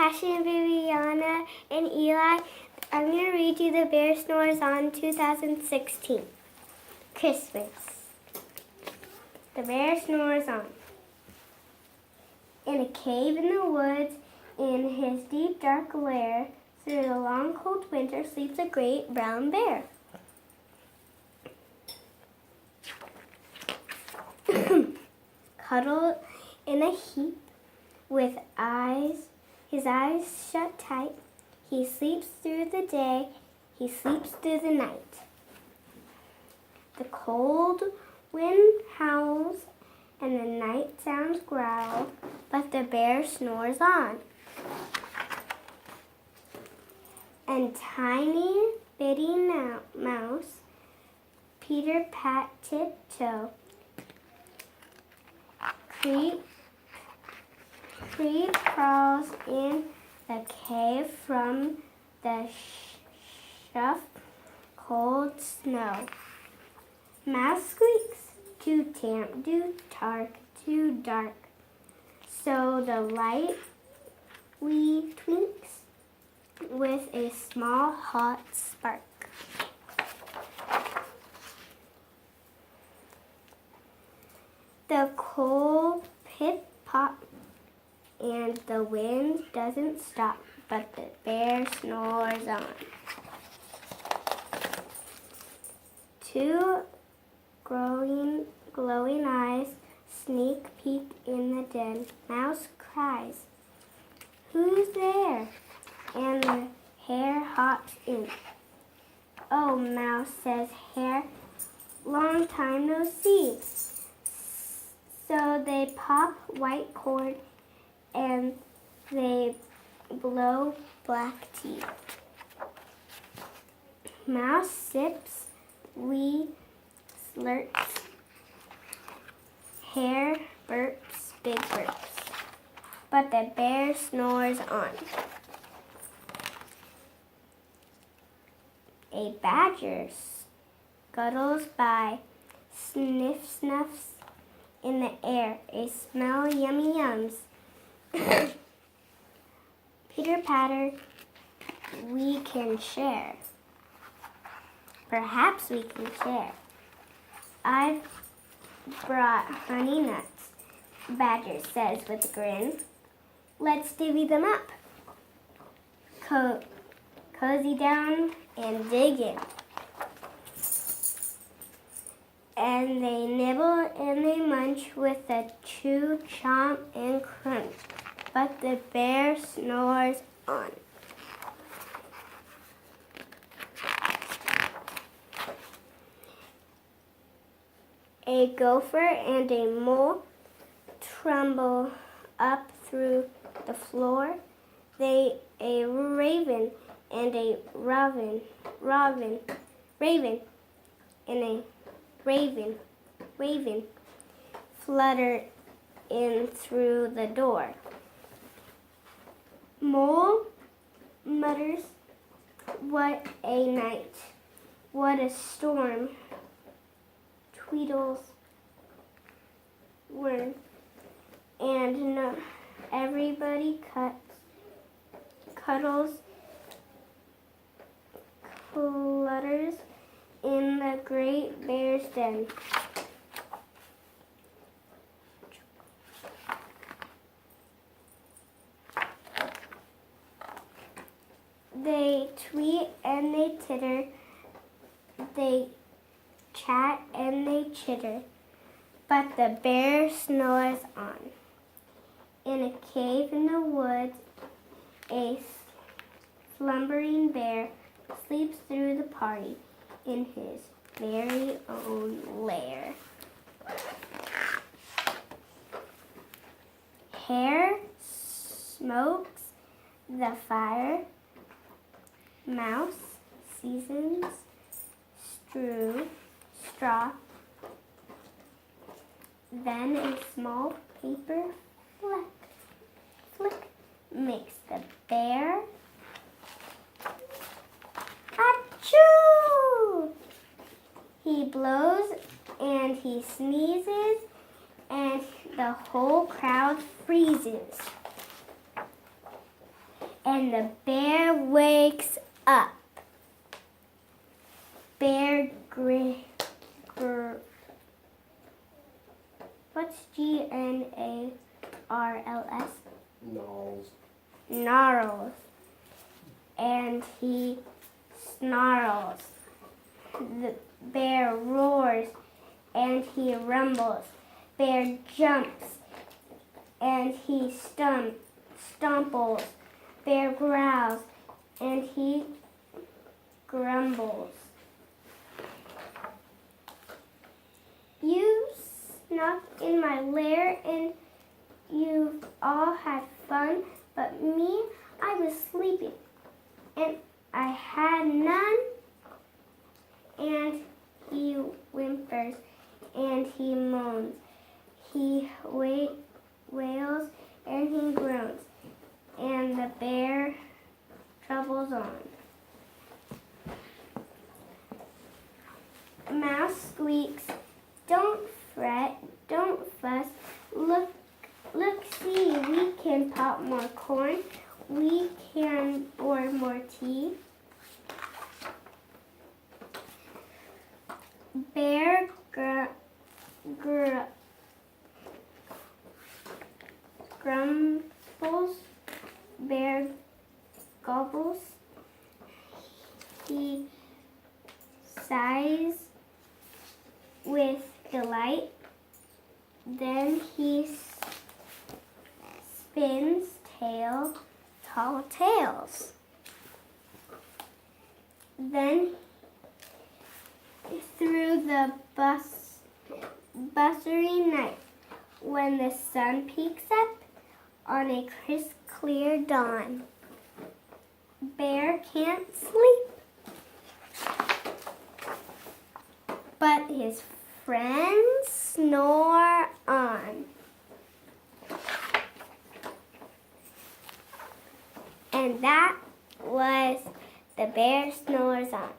Passion, Viviana, and Eli. I'm going to read you The Bear Snores on 2016. Christmas. The bear snores on. In a cave in the woods, in his deep dark lair, through the long cold winter sleeps a great brown bear. Cuddled in a heap with his eyes shut tight, he sleeps through the day, he sleeps through the night. The cold wind howls and the night sounds growl, but the bear snores on. And tiny bitty mouse, Peter Pat tiptoe, creep crawls in the cave from the shuff cold snow. Mouse squeaks, too damp, too dark. So the light wee twinks with a small hot spark. The cold pip pop and the wind doesn't stop, but the bear snores on. Two glowing eyes sneak peek in the den. Mouse cries, "Who's there?" And the hare hops in. "Oh," Mouse says, "Hare, long time no see." So they pop white cord and they blow black tea. Mouse sips, wee slurps. Hare burps, big burps. But the bear snores on. A badger scuttles by, sniff snuffs in the air, a smell yummy yums. Peter Patter, we can share. Perhaps we can share. I've brought honey nuts, Badger says with a grin. Let's divvy them up. Cozy down and dig in. And they nibble and they munch with a chew, chomp, and crunch. But the bear snores on. A gopher and a mole tremble up through the floor. A raven and a raven flutter in through the door. Mole mutters, "What a night! What a storm!" Tweedles whirr, and everybody cuddles, clutters in the great bear's den. They tweet and they titter, they chat and they chitter, but the bear snores on. In a cave in the woods, a slumbering bear sleeps through the party in his very own lair. Hare smokes the fire, Mouse seasons straw, then a small paper flick makes the bear achoo! He blows and he sneezes and the whole crowd freezes. and the bear wakes up. Bear what's Gnarls? Gnarls. And he snarls. The bear roars and he rumbles. Bear jumps and he stomples. Bear growls and he grumbles. You snuck in my lair and you've all had fun, but me, I was sleeping and I had none. And he whimpers and he moans. He wails and he groans. And the bear troubles on. Mouse squeaks, "Don't fret, don't fuss. Look, see, we can pop more corn. We can pour more tea." Bear grumbles. Bear gobbles. He sighs with delight. Then he spins tall tales. Then through the bustry night, when the sun peeks up on a crisp, clear dawn, Bear can't sleep, but his friends snore on. And that was The Bear Snores On.